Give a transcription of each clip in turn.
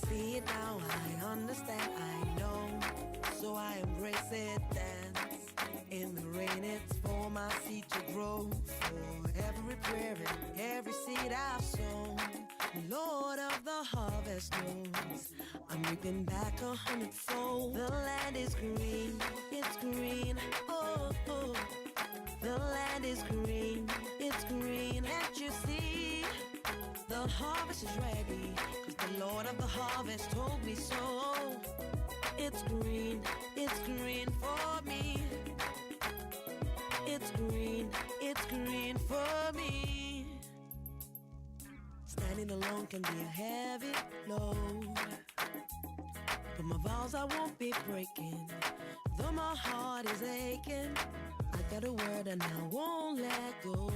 see it now, I understand, I know. So I embrace it, dance. In the rain, it's for my seed to grow. For every prayer and every seed I've sown, the Lord of the harvest knows I'm reaping back 100-fold. The land is green, it's green, oh, oh. The land is green, it's green. Can't you see? The harvest is ready, 'cause the Lord of the harvest told me so. It's green for me. It's green for me. Standing alone can be a heavy load, but my vows I won't be breaking. Though my heart is aching, I got a word and I won't let go.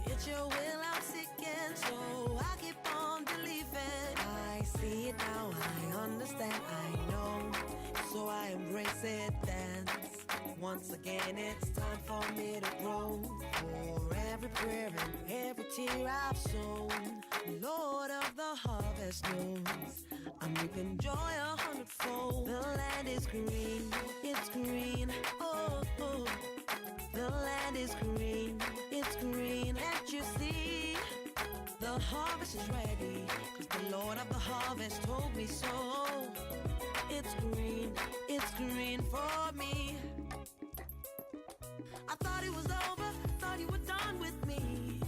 It's your will I'm seeking, so I keep on believing. I see it now, I understand, I know. So I embrace it, dance. Once again, it's time for me to grow. For every prayer and every tear I've sown, Lord of the harvest knows I'm reaping joy 100-fold. The land is green, it's green, oh, oh. The land is green, it's green. Can't you see? The harvest is ready, 'cause the Lord of the harvest told me so. It's green for me. I thought it was over, thought you were done with me,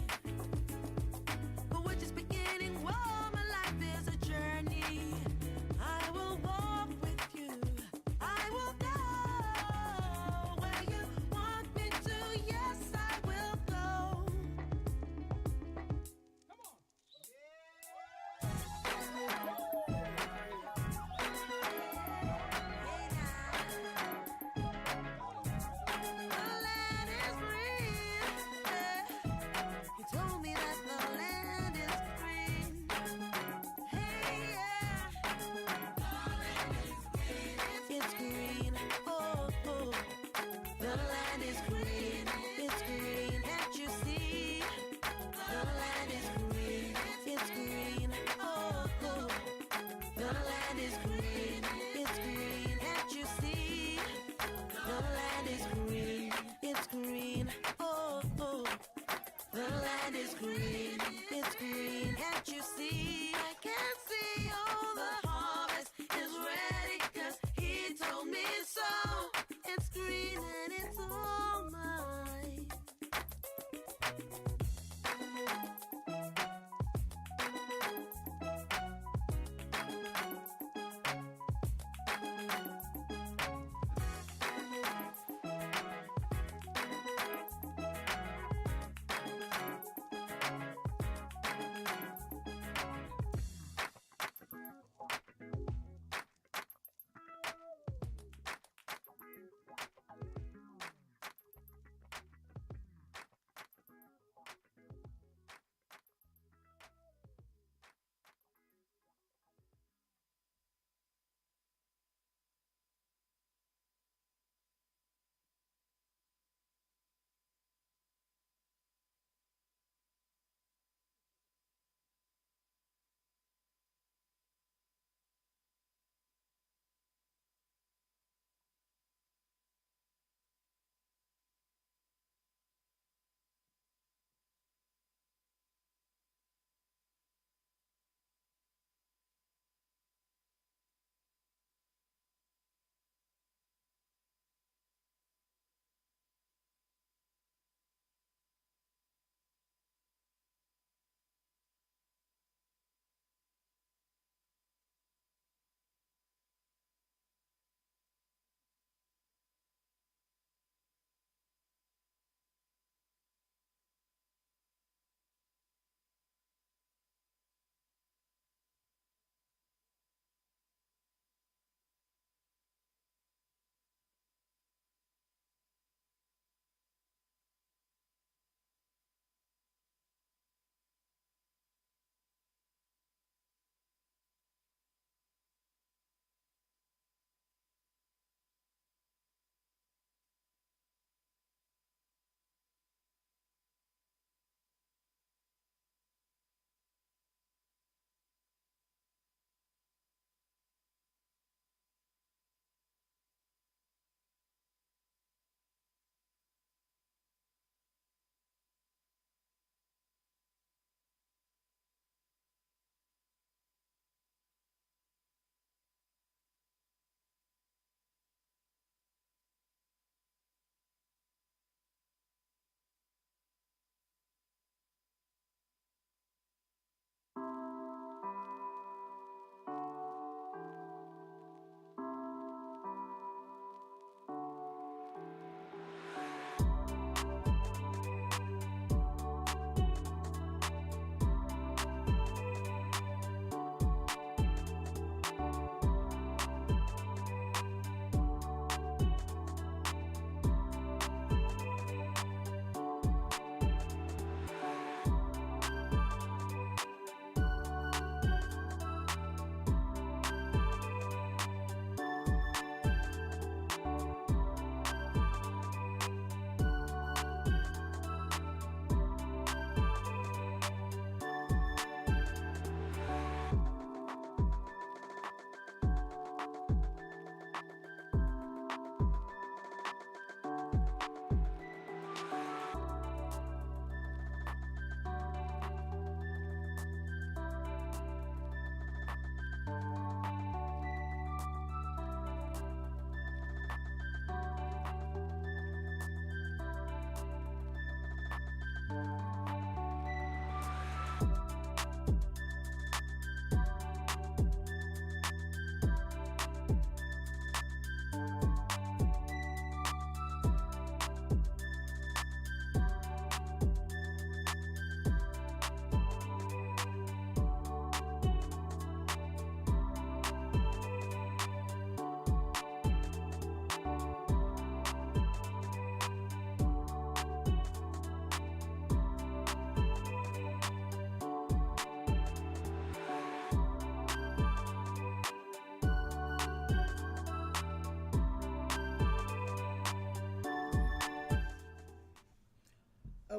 but we're just beginning. Whoa, my life is a journey. I will walk with you, I will go where you want me to. Yes, I will go. Come on. Yeah.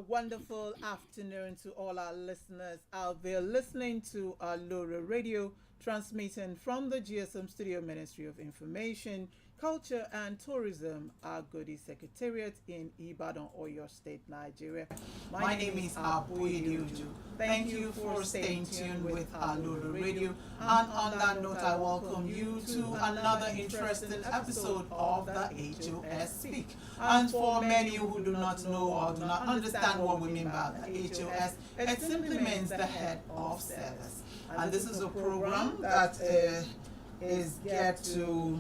A wonderful afternoon to all our listeners out there listening to Aloore Radio, transmitting from the GSM Studio Ministry of Information, Culture and Tourism, our Agodi Secretariat in Ibadan, Oyo State, Nigeria. My name is Aloore. Thank you for staying tuned with Aloore Radio. And on that note, I welcome you to another interesting episode of the H.O.S Speaks. And for many who do not know or do not understand what we mean by the H.O.S, it simply means the head of service. And this is a program that is geared to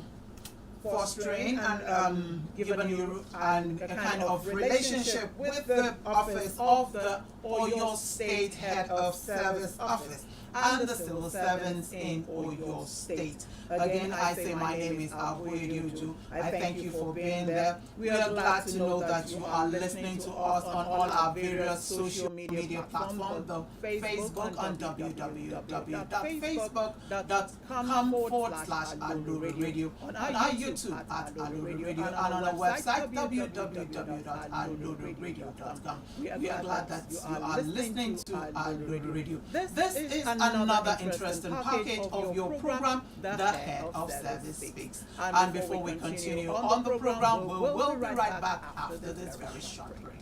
fostering and giving you a kind of relationship with the office of the Oyo State Head of Service Office and the civil servants in Oyo State. Again, I say my name is Aloore. I thank you for being there. We are glad to know that you are listening to us on all our various social media platforms, the Facebook on www.facebook.com/Aloore Radio, on our YouTube at Aloore Radio, and on our website www.alooreradio.com. We are glad that you are listening to Aloore Radio. This is another interesting package of your program, The Head of Service Speaks. And before we continue on the program, we will be right back after this very short break.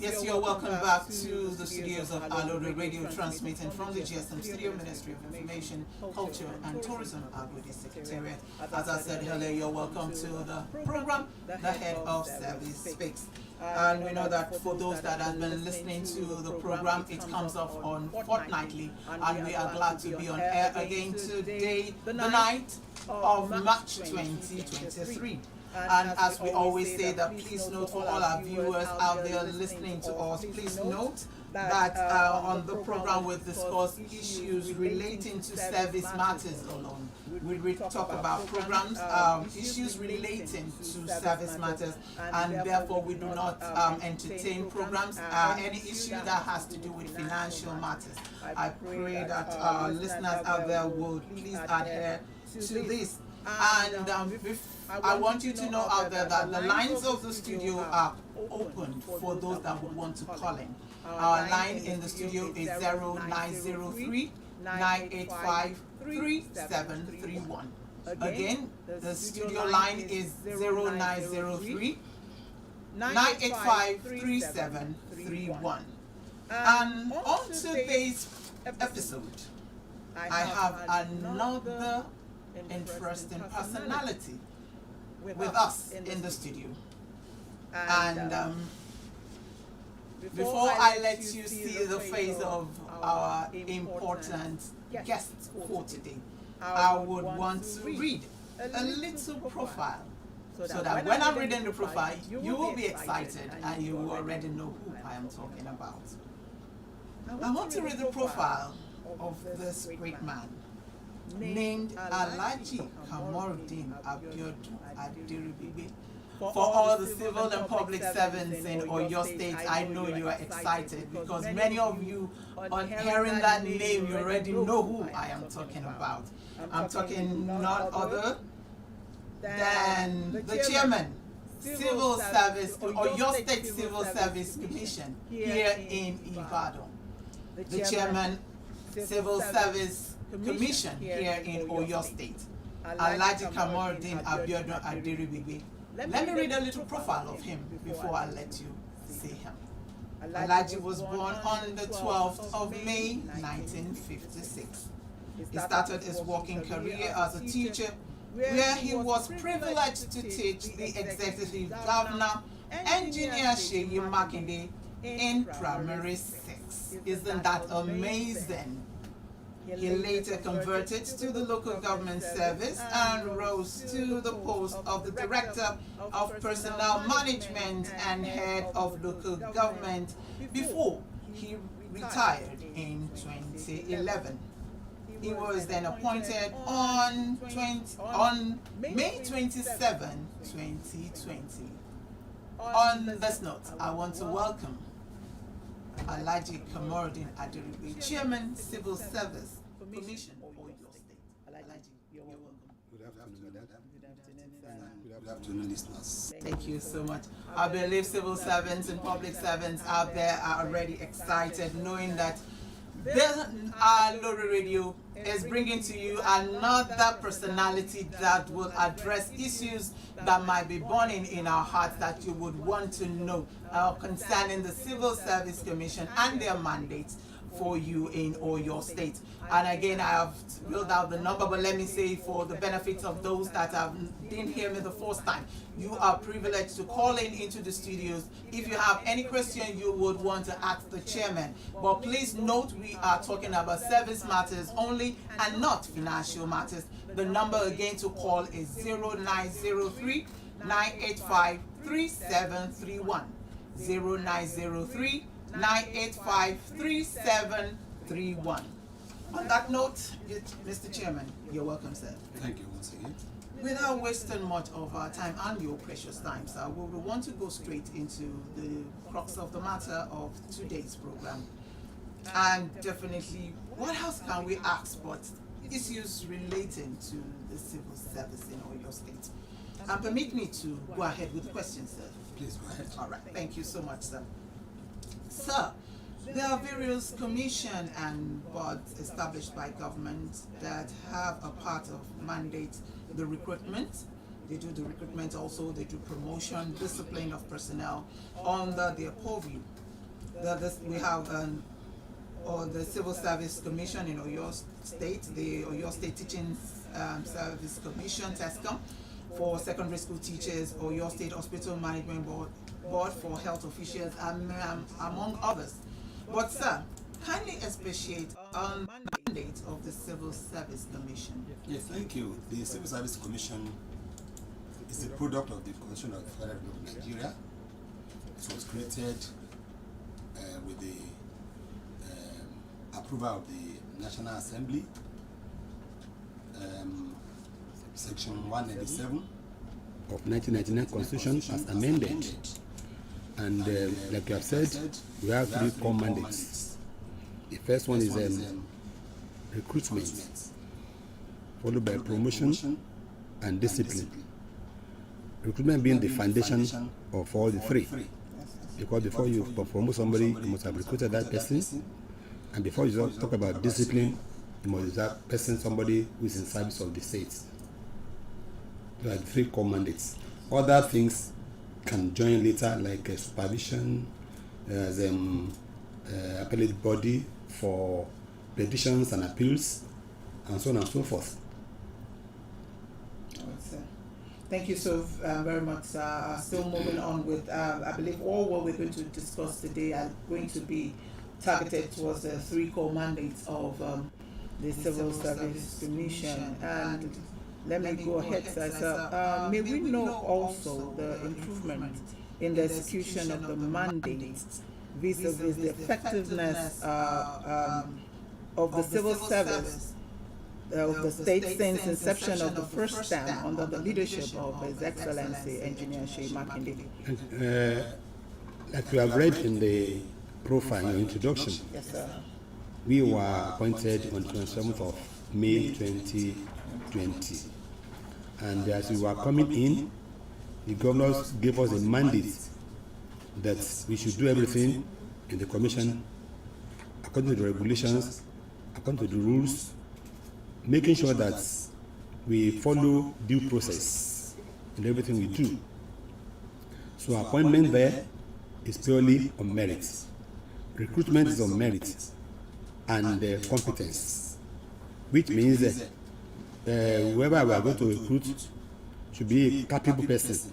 Yes, you're welcome back to the studios of Aloore Radio, transmitting from the GSM Studio Ministry of Information, Culture and Tourism, Agodi Secretariat. As I said earlier, you're welcome to the program, The Head of Service Speaks. And we know that for those that have been listening to the program, it comes off on fortnightly, and we are glad to be on air again today, the 9th of March 2023. And as we always say, that please note for all our viewers out there listening to us, please note that on the program we discuss issues relating to service matters alone. We talk about programs, issues relating to service matters, and therefore we do not entertain programs, any issue that has to do with financial matters. I pray that our listeners out there would please adhere to this. And I want you to know out there that the lines of the studio are open for those that would want to call in. Our line in the studio is 0903 985 3731. Again, the studio line is 0903 985 3731. And on today's episode, I have another interesting personality with us in the studio. And before I let you see the face of our important guest for today, I would want to read a little profile, so that when I'm reading the profile, you will be excited and you will already know who I am talking about. I want to read the profile of this great man named Alhaji Kamorudeen Abiodun Aderibibe. For all the civil and public servants in Oyo State, I know you are excited because many of you, on hearing that name, you already know who I am talking about. I'm talking none other than the chairman, Civil Service, Oyo State Civil Service Commission here in Ibadan. The chairman, Civil Service Commission here in Oyo State, Alhaji Kamorudeen Abiodun Aderibibe. Let me read a little profile of him before I let you see him. Alhaji was born on the 12th of May 1956. He started his working career as a teacher where he was privileged to teach the executive governor, Engineer Seyi Makinde, in primary 6. Isn't that amazing? He later converted to the local government service and rose to the post of the Director of Personnel Management and Head of Local Government before he retired in 2011. He was then appointed on May 27, 2020. On this note, I want to welcome Alhaji Kamorudeen Aderibe, Chairman, Civil Service Commission, Oyo State. Alhaji, you're welcome. Good afternoon, listeners. Thank you so much. I believe civil servants and public servants out there are already excited knowing that the Aloore Radio is bringing to you another personality that will address issues that might be burning in our hearts that you would want to know concerning the Civil Service Commission and their mandates for you in Oyo State. And again, I have ruled out the number, but let me say for the benefit of those that didn't hear me the first time, you are privileged to call into the studios if you have any question you would want to ask the chairman. But please note, we are talking about service matters only and not financial matters. The number again to call is 0903 985 3731. 0903 985 3731. On that note, Mr. Chairman, you're welcome, sir. Thank you once again. Without wasting much of our time and your precious time, sir, we will want to go straight into the crux of the matter of today's program. And definitely, what else can we ask but issues relating to the civil service in Oyo State? And permit me to go ahead with questions, sir. Please go ahead. All right, thank you so much, sir. Sir, there are various commissions and boards established by government that have a part of mandate the recruitment. They do the recruitment also, they do promotion, discipline of personnel under their purview. We have the Civil Service Commission in Oyo State, the Oyo State Teaching Service Commission, TESCOM, for secondary school teachers, Oyo State Hospital Management Board for health officials, among others. But sir, kindly expatiate on the mandate of the Civil Service Commission. Yes, thank you. The Civil Service Commission is a product of the Constitution of the Federal Republic of Nigeria. It was created with the approval of the National Assembly, Section 197 of 1999 Constitution as amended. And like you have said, we have three core mandates. The first one is recruitment, followed by promotion and discipline. Recruitment being the foundation of all the three. Because before you promote somebody, you must have recruited that person. And before you talk about discipline, you must have that person, somebody who is in service of the state. There are three core mandates. Other things can join later, like supervision, as appellate body for petitions and appeals, and so on and so forth. Thank you so very much. Still moving on with, I believe all what we're going to discuss today are going to be targeted towards the three core mandates of the Civil Service Commission. And let me go ahead, sir. May we know also the improvement in the execution of the mandates vis-a-vis the effectiveness of the civil service of the state since inception of the first term under the leadership of His Excellency Engineer Seyi Makinde? Like we have read in the profile, your introduction, Yes, sir. we were appointed on 27th of May 2020. And as we were coming in, the governors gave us a mandate that we should do everything in the commission according to the regulations, according to the rules, making sure that we follow due process in everything we do. So appointment there is purely on merit. Recruitment is on merit and competence, which means whoever we are going to recruit should be a capable person.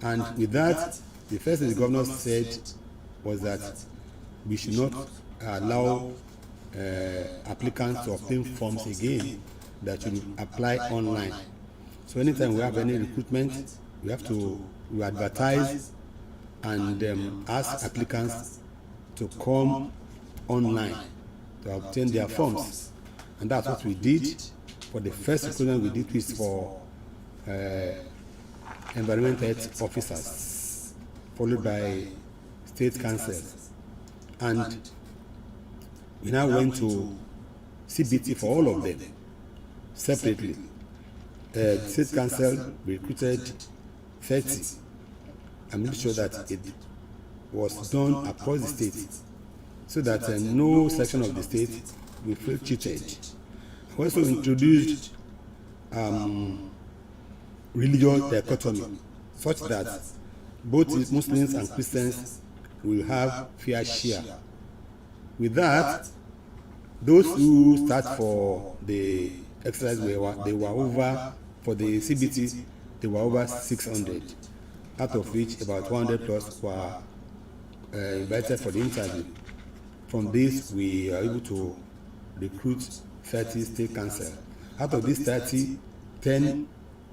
And with that, the first thing the governor said was that we should not allow applicants to obtain forms again, that should apply online. So anytime we have any recruitment, we advertise and ask applicants to come online to obtain their forms. And that's what we did for the first recruitment we did, is for environmental health officers, followed by state councils. And we now went to CBT for all of them separately. State council recruited 30 and made sure that it was done across the state, so that no section of the state will feel cheated. We also introduced religious dichotomy, such that both Muslims and Christians will have fair share. With that, those who start for the exercise they were over, for the CBT, they were over 600, out of which about 100 plus were invited for the interview. From this, we are able to recruit 30 state council. Out of these 30, 10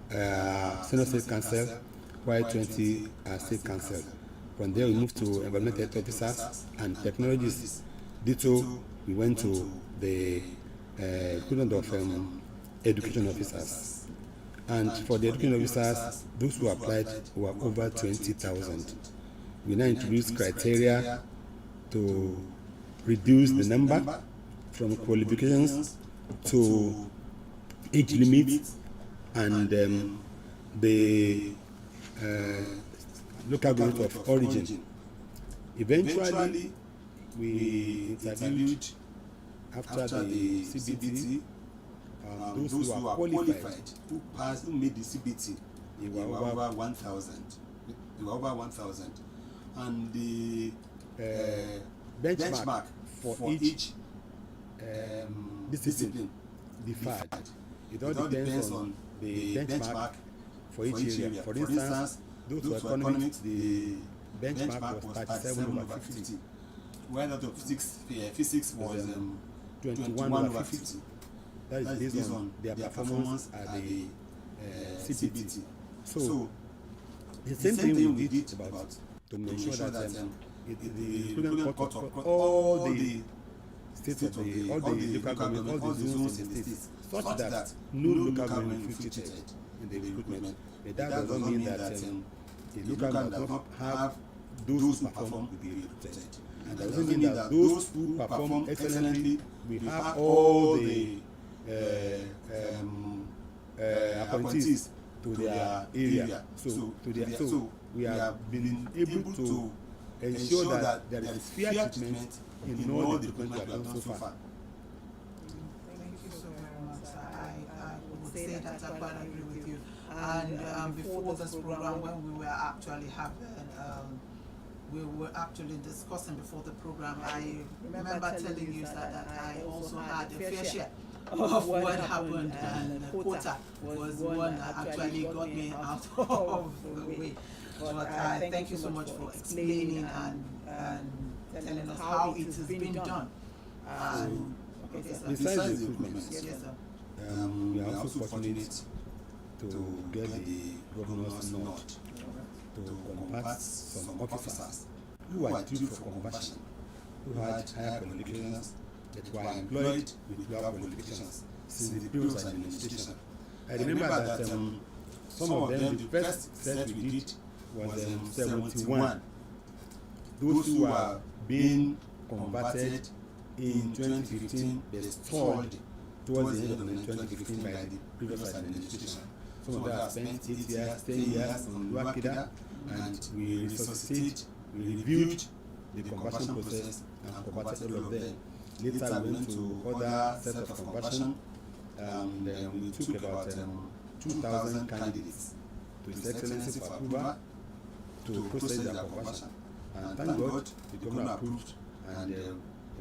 senior state council, while 20 state council. From there, we moved to environmental health officers and technologies. Ditto, we went to the recruitment of education officers. And for the education officers, those who applied were over 20,000. We now introduced criteria to reduce the number from qualifications to age limit and the local government of origin. Eventually, we interviewed after the CBT those who are qualified, who passed, who made the CBT. They were over 1,000. They were over 1,000, and the benchmark for each discipline differed. It all depends on the benchmark for each area. For instance, those who are economics, the benchmark was 37 over 50, while out of physics was 21 over 50. That is based on their performance at the CBT. So the same thing we did about to make sure that the recruitment cut across all the states of all the local government, all the zones in the states, such that no local government will feel cheated in the recruitment. But that does not mean that the local government does not have those who perform will be recruited. And that doesn't mean that those who perform excellently will have all the appointees to their area. So we have been able to ensure that there is fair treatment in all the recruitment we have done so far. Thank you so very much. I would say that I quite agree with you. And before this program, when we were actually discussing before the program, I remember telling you that I also had a fair share of what happened, and the quota was one that actually got me out of the way. But I thank you so much for explaining and telling us how it has been done. Besides the recruitment, we are also fortunate to get the governor's nod to convert some officers who were due for conversion, who had higher qualifications that were employed with lower qualifications since the previous administration. I remember that some of them, the first set we did was 71. Those who were being converted in 2015, they stalled towards the end of 2015 by the previous administration. Some of them have spent 8 years, 10 years on Wakida, and we resuscitated, we reviewed the conversion process and converted all of them. Later we went to other set of conversion, and we took about 2,000 candidates to His Excellency for approval to process their conversion. And thank God the government approved, and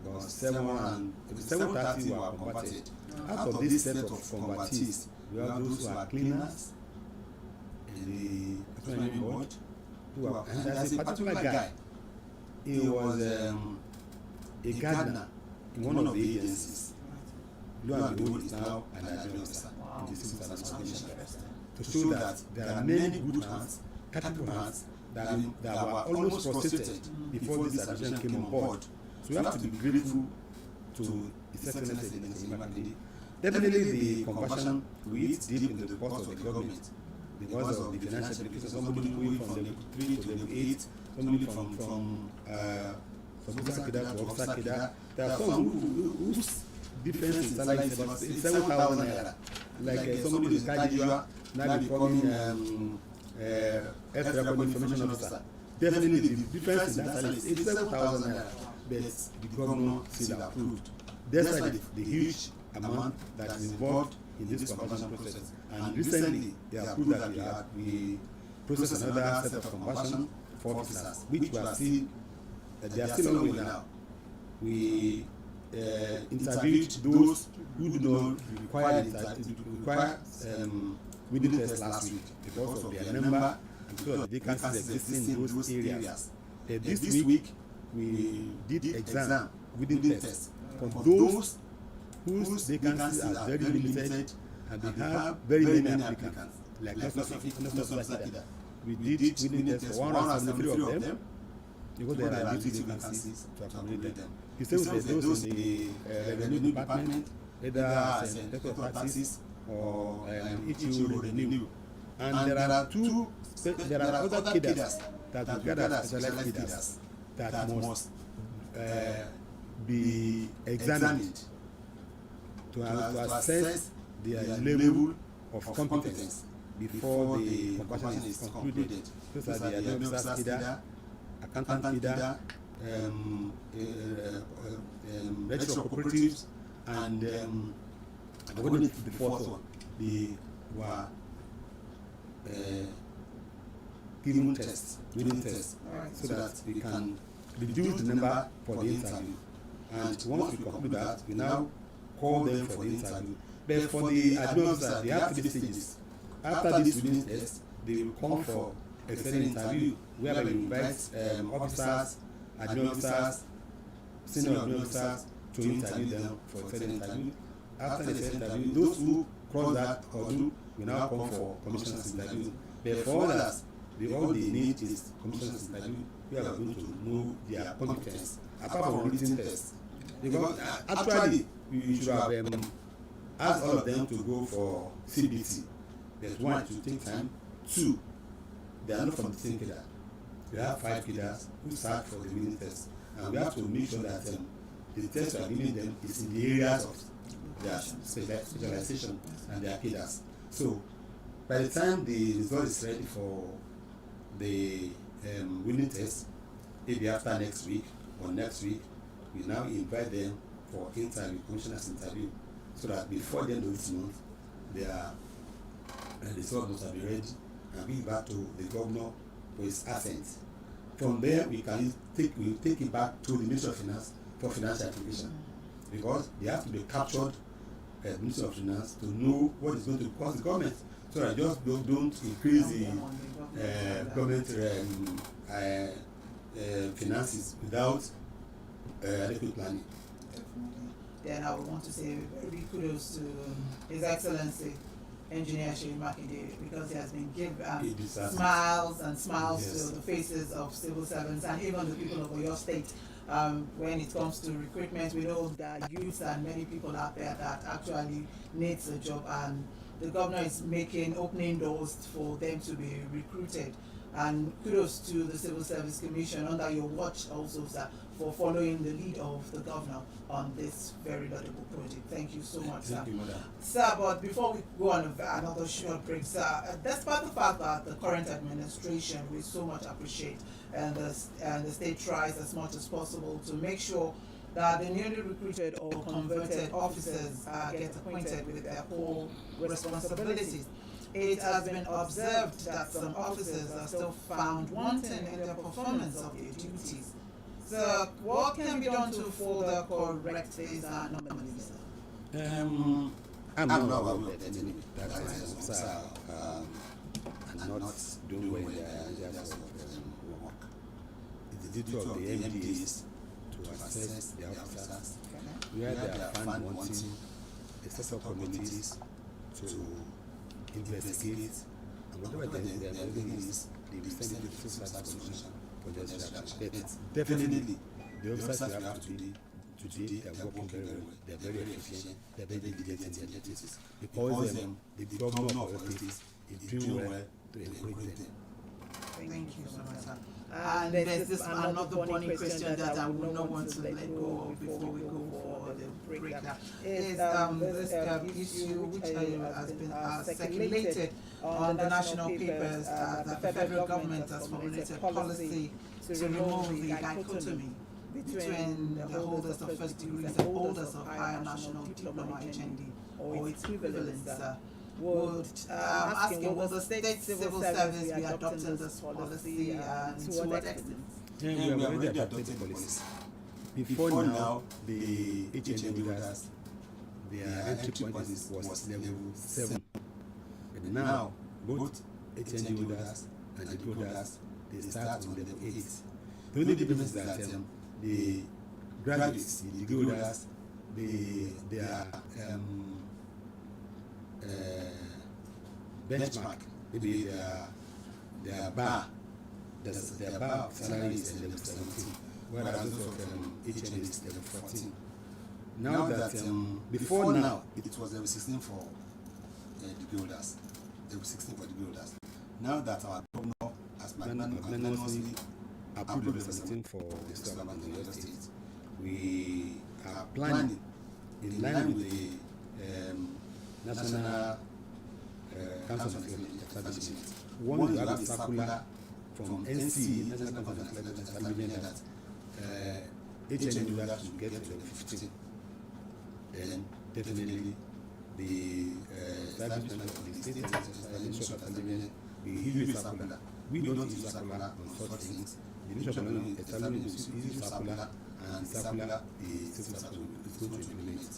about 730 were converted. Out of this set of convertees, we have those who are cleaners in the National Board, and there's a particular guy. He was a gardener in one of the agencies. Lo and behold, is now an admin officer in the civil service commission. To show that there are many good hands, capable hands, that were almost prostrated before this administration came on board. So we have to be grateful to His Excellency Definitely the conversion to it deep in the cost of the government because of the financial implications. Somebody going from level 3 to level 8, somebody from Officer Keda to Officer Keda. There are some whose difference in salary is about 7,000 naira. Like somebody is graduate, now becoming Health Record Information Officer. Definitely the difference in that salary is 87,000 naira, but the governor still approved. Despite the huge amount that is involved in this conversion process. And recently, they approved that we process another set of conversion for officers, which we are still, they are still ongoing now. We interviewed those who do not require within test last week because of their number and because of the vacancies existing in those areas. This week, we did exam within test for those whose vacancies are very limited and they have very many applicants, like we did within test for 173 of them because there are little vacancies to accommodate them. He said with those in the revenue department, either as inspector of taxes or H.O.S revenue. And there are other cadres that we gather as specialized cadres that must be examined to assess their level of competence before the conversion is concluded. Those are the administrative cadre, accountant cadre, register of cooperatives, and according to the fourth one, they were given tests, within tests, so that we can reduce the number for the interview. And once we conclude that, we now call them for the interview. But for the admin officer, they have 3 stages. After this within test, they will come for a second interview where we invite officers, admin officers, senior admin officers to interview them for a second interview. After the second interview, those who cross that hurdle will now come for commissioners interview. But for others, all they need is commissioners interview where we are going to know their competence apart from written tests. Because actually, we should have asked all of them to go for CBT. There's one, to take time. 2, they are not from the same cadre. We have 5 cadres who start for the written test. And we have to make sure that the test we are giving them is in the areas of their specialization and their cadres. So, by the time the result is ready for the written test, maybe after next week or next week, we now invite them for interview, commissioners interview, so that before the end of this month, their result must be ready and be back to the governor for his assent. From there, we take it back to the Ministry of Finance for financial application, because they have to be captured at the Ministry of Finance to know what is going to cost the government, so that just don't increase the government finances without adequate planning. Then I would want to say very kudos to His Excellency Engineer Seyi Makinde, because he has been given smiles and smiles to the faces of civil servants and even the people of your state. When it comes to recruitment, we know that youths and many people out there that actually needs a job, and the governor is opening doors for them to be recruited. And kudos to the Civil Service Commission under your watch also, sir, for following the lead of the governor on this very laudable project. Thank you so much, sir. Thank you, madam. Sir, but before we go on another short break, sir, despite the fact that the current administration, we so much appreciate, and the state tries as much as possible to make sure that the newly recruited or converted officers get acquainted with their whole responsibilities. It has been observed that some officers are still found wanting in their performance of their duties. Sir, what can be done to further correct these anomalies? I'm not aware of any that officer and not doing well in their area of work. It's the duty of the MDs to assess the officers where they are found wanting, a set of committees to investigate, and whatever they are doing is they will send it to the Civil Service Commission for their reaction. Definitely, the officers we have today, they are working very well, they are very efficient, they are very diligent in their duties. Because the governor of the state is doing well to encourage them. Thank you so much, sir. And there's this another burning question that I would not want to let go of before we go for the breakdown. Is this issue which has been circulated on the national papers that the federal government has formulated policy to remove the dichotomy between the holders of first degrees and holders of higher national diploma HND or its equivalents. Would asking, will the state civil service be adopting this policy and to what extent? Yeah, we have already adopted the policy. Before now, the HND holders, their entry point was level 7. And now, both HND holders and the holders, they start on level 8. The only difference is that the graduates, the degree holders, their benchmark, maybe their bar salary is level 17, whereas those of HND is level 14. Now that before now it was level 16 for degree holders, level 16 for degree holders. Now that our governor has magnanimously approved level 17 for the state government in Oyo State, we are planning in line with the National Council of Establishment. One, you have a circular from NC, National Council of Establishment, that HND holders should get to level 15. Then definitely the establishment of the state Ministry of Establishment will issue a circular. We don't issue circular on such things. The Ministry of Establishment issues circular, and circular the civil service is going to implement it.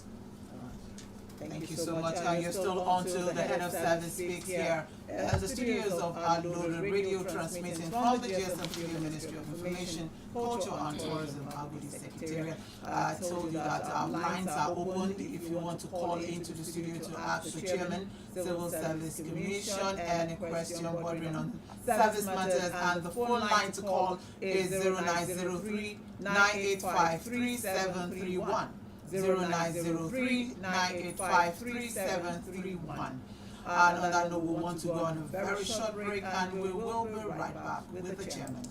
Thank you so much. And you're still on to the Head of Service Speaks here at the studios of Aloore Radio, transmitting from the GSM Ministry of Information, Culture and Tourism, Agodi Secretariat. I told you that our lines are open if you want to call into the studio to ask the Chairman, Civil Service Commission, any question bordering on service matters. And the phone line to call is 0903 985 3731. 0903 985 3731. And on that note, we want to go on a very short break, and we will be right back with the chairman.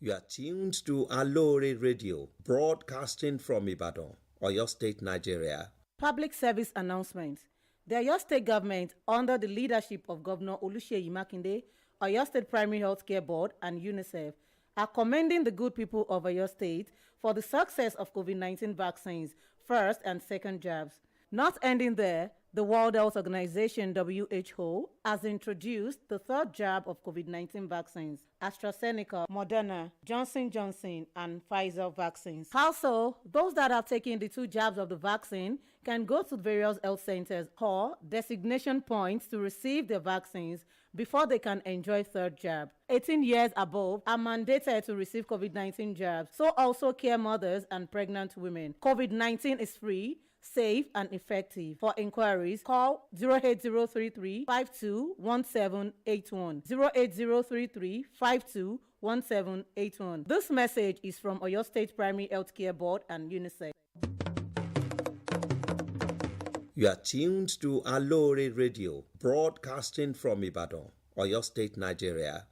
You are tuned to Aloore Radio, broadcasting from Ibadan, Oyo State, Nigeria. Public service announcement. The Oyo State government, under the leadership of Governor Oluseyi Makinde, Oyo State Primary Health Care Board, and UNICEF, are commending the good people of Oyo State for the success of COVID-19 vaccines, first and second jabs. Not ending there, the World Health Organization, WHO, has introduced the third jab of COVID-19 vaccines, AstraZeneca, Moderna, Johnson & Johnson, and Pfizer vaccines. Also, those that have taken the 2 jabs of the vaccine can go to various health centers or designation points to receive their vaccines before they can enjoy third jab. 18 years above are mandated to receive COVID-19 jabs, so also care mothers and pregnant women. COVID-19 is free, safe and effective. For inquiries, call 08033 521781. 08033 521781. This message is from Oyo State Primary Health Care Board and UNICEF. You are tuned to Aloore Radio, broadcasting from Ibadan, Oyo State, Nigeria.